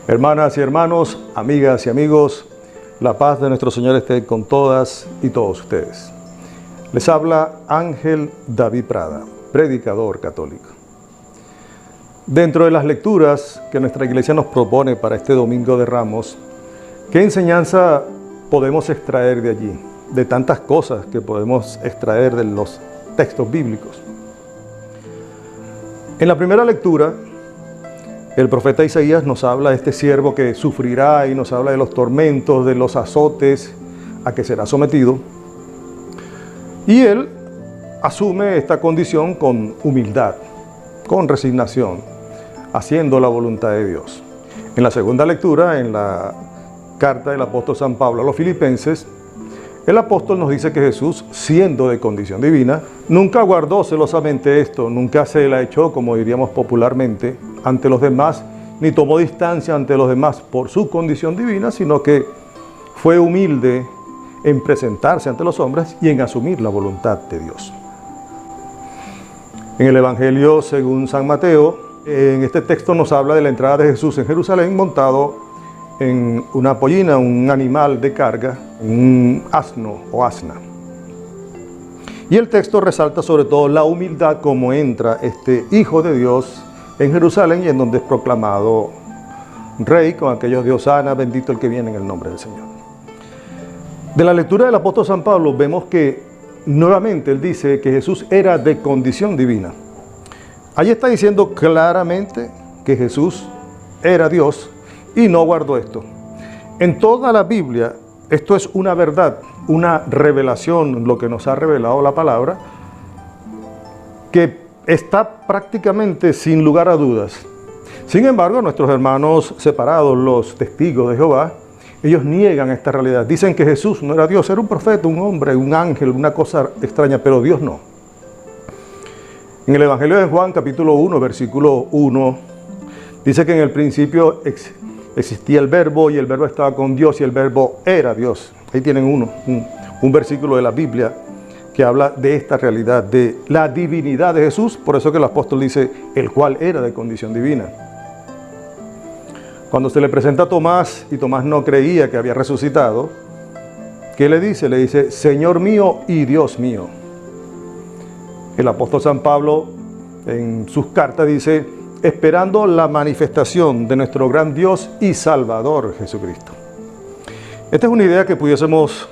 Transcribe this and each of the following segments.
Hermanas y hermanos, amigas y amigos, la paz de nuestro Señor esté con todas y todos ustedes. Les habla Ángel David Prada, predicador católico. Dentro de las lecturas que nuestra iglesia nos propone para este Domingo de Ramos, ¿qué enseñanza podemos extraer de allí? De tantas cosas que podemos extraer de los textos bíblicos. En la primera lectura, el profeta Isaías nos habla de este siervo que sufrirá y nos habla de los tormentos, de los azotes a que será sometido. Y él asume esta condición con humildad, con resignación, haciendo la voluntad de Dios. En la segunda lectura, en la carta del apóstol San Pablo a los Filipenses, el apóstol nos dice que Jesús, siendo de condición divina, nunca guardó celosamente esto, nunca se la echó, como diríamos popularmente, ante los demás, ni tomó distancia ante los demás por su condición divina, sino que fue humilde en presentarse ante los hombres y en asumir la voluntad de Dios. En el Evangelio según San Mateo, en este texto nos habla de la entrada de Jesús en Jerusalén montado en una pollina, un animal de carga, un asno o asna. Y el texto resalta sobre todo la humildad como entra este Hijo de Dios en Jerusalén y en donde es proclamado Rey con aquellos de Hosana, bendito el que viene en el nombre del Señor. De la lectura del apóstol San Pablo vemos que nuevamente él dice que Jesús era de condición divina. Allí está diciendo claramente que Jesús era Dios y no guardó esto. En toda la Biblia, esto es una verdad, una revelación, lo que nos ha revelado la palabra, que está prácticamente sin lugar a dudas. Sin embargo, nuestros hermanos separados, los testigos de Jehová, ellos niegan esta realidad. Dicen que Jesús no era Dios, era un profeta, un hombre, un ángel, una cosa extraña, pero Dios no. En el Evangelio de Juan, capítulo 1, versículo 1, dice que en el principio existía el verbo y el verbo estaba con Dios y el verbo era Dios. Ahí tienen un versículo de la Biblia que habla de esta realidad, de la divinidad de Jesús. Por eso que el apóstol dice, el cual era de condición divina. Cuando se le presenta a Tomás y Tomás no creía que había resucitado, ¿qué le dice? Le dice, Señor mío y Dios mío. El apóstol San Pablo en sus cartas dice, esperando la manifestación de nuestro gran Dios y Salvador Jesucristo. Esta es una idea que pudiésemos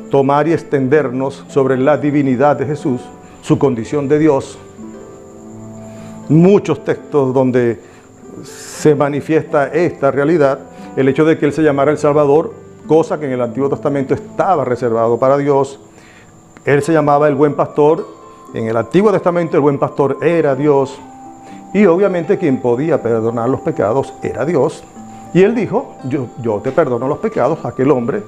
tomar y extendernos sobre la divinidad de Jesús, su condición de Dios. Muchos textos donde se manifiesta esta realidad, el hecho de que Él se llamara el Salvador, cosa que en el Antiguo Testamento estaba reservado para Dios. Él se llamaba el Buen Pastor, en el Antiguo Testamento el Buen Pastor era Dios. Y obviamente quien podía perdonar los pecados era Dios. Y Él dijo, yo te perdono los pecados a aquel hombre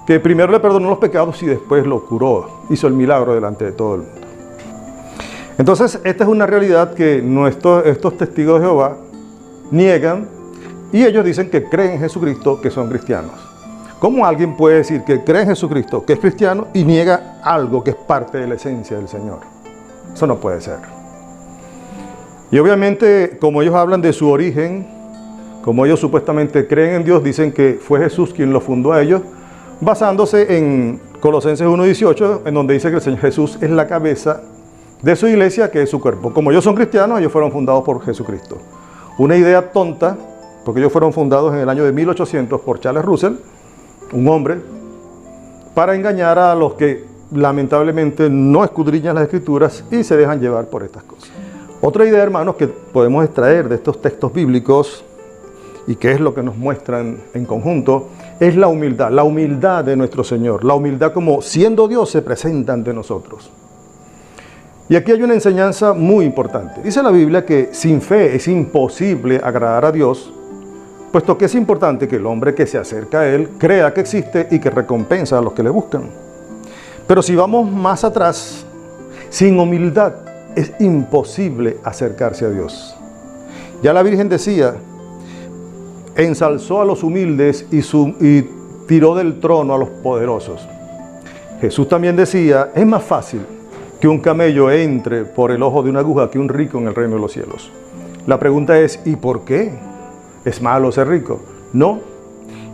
que primero le perdonó los pecados y después lo curó. Hizo el milagro delante de todo el mundo. Entonces, esta es una realidad que estos testigos de Jehová niegan y ellos dicen que creen en Jesucristo, que son cristianos. ¿Cómo alguien puede decir que cree en Jesucristo, que es cristiano y niega algo que es parte de la esencia del Señor? Eso no puede ser. Y obviamente, como ellos hablan de su origen, como ellos supuestamente creen en Dios, dicen que fue Jesús quien lo fundó a ellos, basándose en Colosenses 1:18, en donde dice que el Señor Jesús es la cabeza de su iglesia, que es su cuerpo. Como ellos son cristianos, ellos fueron fundados por Jesucristo. Una idea tonta, porque ellos fueron fundados en el año de 1800 por Charles Russell, un hombre, para engañar a los que lamentablemente no escudriñan las Escrituras y se dejan llevar por estas cosas. Otra idea, hermanos, que podemos extraer de estos textos bíblicos y que es lo que nos muestran en conjunto, es la humildad de nuestro Señor, la humildad como siendo Dios se presenta ante nosotros. Y aquí hay una enseñanza muy importante. Dice la Biblia que sin fe es imposible agradar a Dios, puesto que es importante que el hombre que se acerca a Él crea que existe y que recompensa a los que le buscan. Pero si vamos más atrás, sin humildad es imposible acercarse a Dios. Ya la Virgen decía, ensalzó a los humildes y tiró del trono a los poderosos. Jesús también decía, es más fácil que un camello entre por el ojo de una aguja que un rico en el reino de los cielos. La pregunta es, ¿y por qué? es malo ser rico. No,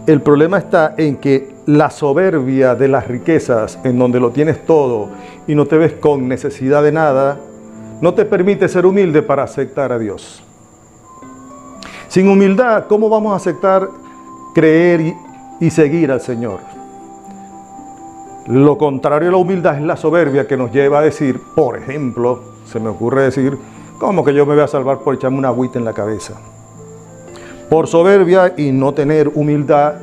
el problema está en que la soberbia de las riquezas, en donde lo tienes todo y no te ves con necesidad de nada, no te permite ser humilde para aceptar a Dios. Sin humildad, ¿cómo vamos a aceptar creer y seguir al Señor? Lo contrario a la humildad es la soberbia, que nos lleva a decir, por ejemplo, se me ocurre decir, ¿cómo que yo me voy a salvar por echarme una agüita en la cabeza? Por soberbia y no tener humildad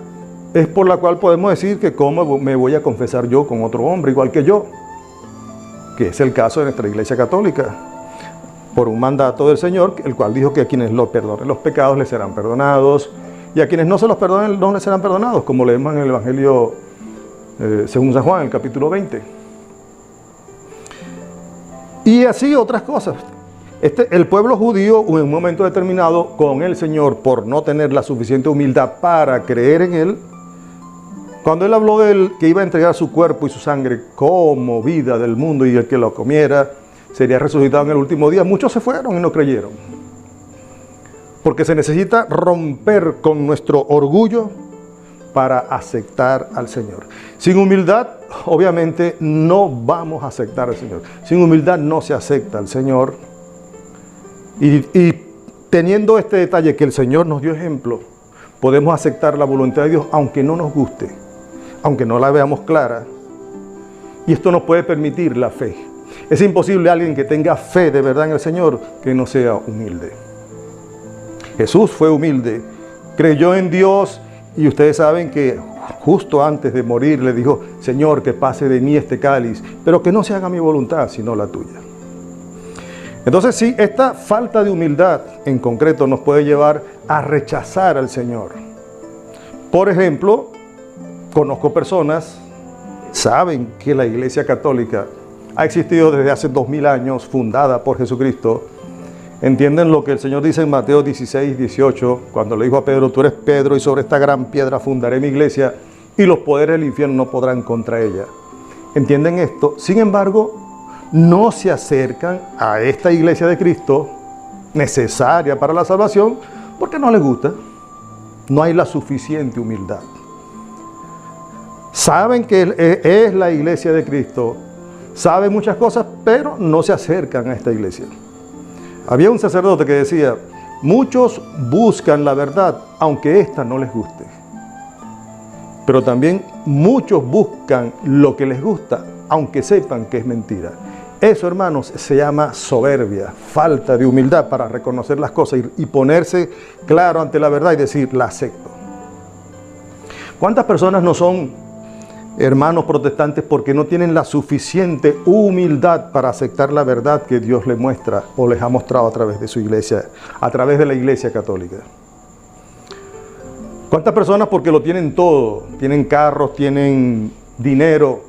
es por la cual podemos decir que cómo me voy a confesar yo con otro hombre igual que yo, que es el caso de nuestra Iglesia Católica, por un mandato del Señor, el cual dijo que a quienes lo perdonen los pecados les serán perdonados, y a quienes no se los perdonen no les serán perdonados, como leemos en el Evangelio según San Juan, en el capítulo 20. Y así otras cosas. El pueblo judío, en un momento determinado, con el Señor, por no tener la suficiente humildad para creer en Él, cuando Él habló de Él, que iba a entregar su cuerpo y su sangre como vida del mundo, y el que lo comiera sería resucitado en el último día, muchos se fueron y no creyeron. Porque se necesita romper con nuestro orgullo para aceptar al Señor. Sin humildad, obviamente, no vamos a aceptar al Señor. Sin humildad no se acepta al Señor. Y teniendo este detalle que el Señor nos dio ejemplo, podemos aceptar la voluntad de Dios aunque no nos guste, aunque no la veamos clara. Y esto nos puede permitir la fe. Es imposible alguien que tenga fe de verdad en el Señor que no sea humilde. Jesús fue humilde, creyó en Dios, y ustedes saben que justo antes de morir le dijo, Señor, que pase de mí este cáliz, pero que no se haga mi voluntad, sino la tuya. Entonces sí, esta falta de humildad en concreto nos puede llevar a rechazar al Señor. Por ejemplo, conozco personas, saben que la Iglesia Católica ha existido desde hace 2000 años, fundada por Jesucristo. Entienden lo que el Señor dice en Mateo 16, 18, cuando le dijo a Pedro, tú eres Pedro y sobre esta gran piedra fundaré mi iglesia y los poderes del infierno no podrán contra ella. ¿Entienden esto? Sin embargo, no se acercan a esta iglesia de Cristo necesaria para la salvación porque no les gusta. No hay la suficiente humildad. Saben que es la iglesia de Cristo, saben muchas cosas, pero no se acercan a esta iglesia. Había un sacerdote que decía, muchos buscan la verdad, aunque ésta no les guste. Pero también muchos buscan lo que les gusta, aunque sepan que es mentira. Eso, hermanos, se llama soberbia, falta de humildad para reconocer las cosas y ponerse claro ante la verdad y decir, la acepto. ¿Cuántas personas no son hermanos protestantes porque no tienen la suficiente humildad para aceptar la verdad que Dios les muestra o les ha mostrado a través de su iglesia, a través de la Iglesia Católica? ¿Cuántas personas porque lo tienen todo, tienen carros, tienen dinero?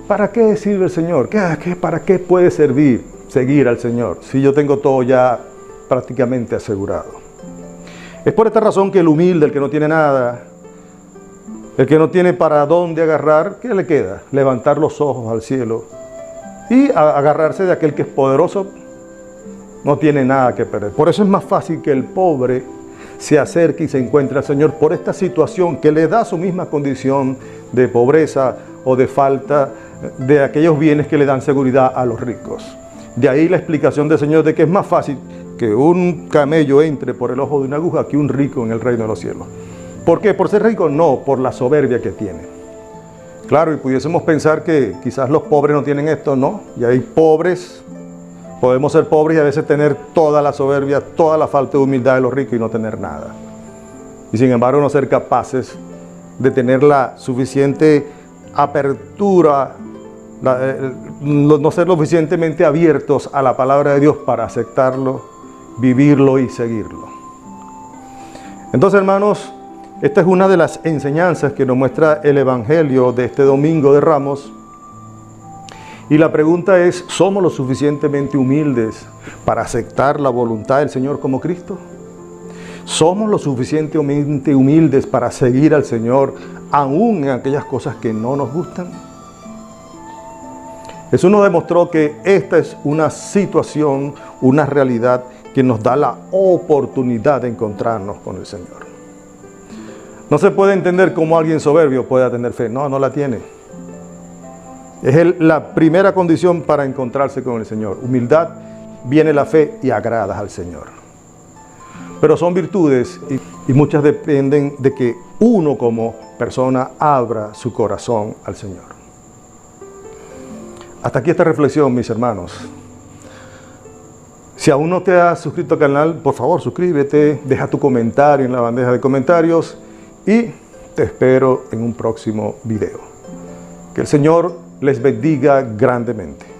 ¿Para qué sirve el Señor? ¿Para qué puede servir seguir al Señor si yo tengo todo ya prácticamente asegurado? Es por esta razón que el humilde, el que no tiene nada, el que no tiene para dónde agarrar, ¿qué le queda? Levantar los ojos al cielo y agarrarse de aquel que es poderoso, no tiene nada que perder. Por eso es más fácil que el pobre se acerque y se encuentre al Señor por esta situación que le da su misma condición de pobreza o de falta de aquellos bienes que le dan seguridad a los ricos. De ahí la explicación del Señor de que es más fácil que un camello entre por el ojo de una aguja que un rico en el reino de los cielos. ¿Por qué? ¿Por ser rico? No, por la soberbia que tiene. Claro, y pudiésemos pensar que quizás los pobres no tienen esto, no. Y hay pobres, podemos ser pobres y a veces tener toda la soberbia, toda la falta de humildad de los ricos y no tener nada. Y sin embargo no ser capaces de tener la suficiente apertura, no ser lo suficientemente abiertos a la palabra de Dios para aceptarlo, vivirlo y seguirlo. Entonces, hermanos, esta es una de las enseñanzas que nos muestra el Evangelio de este Domingo de Ramos. Y la pregunta es, ¿somos lo suficientemente humildes para aceptar la voluntad del Señor como Cristo? ¿Somos lo suficientemente humildes para seguir al Señor aún en aquellas cosas que no nos gustan? Jesús nos demostró que esta es una situación, una realidad quien nos da la oportunidad de encontrarnos con el Señor. No se puede entender cómo alguien soberbio pueda tener fe. No, no la tiene. Es la primera condición para encontrarse con el Señor. Humildad, viene la fe y agradas al Señor. Pero son virtudes y muchas dependen de que uno como persona abra su corazón al Señor. Hasta aquí esta reflexión, mis hermanos. Si aún no te has suscrito al canal, por favor suscríbete, deja tu comentario en la bandeja de comentarios y te espero en un próximo video. Que el Señor les bendiga grandemente.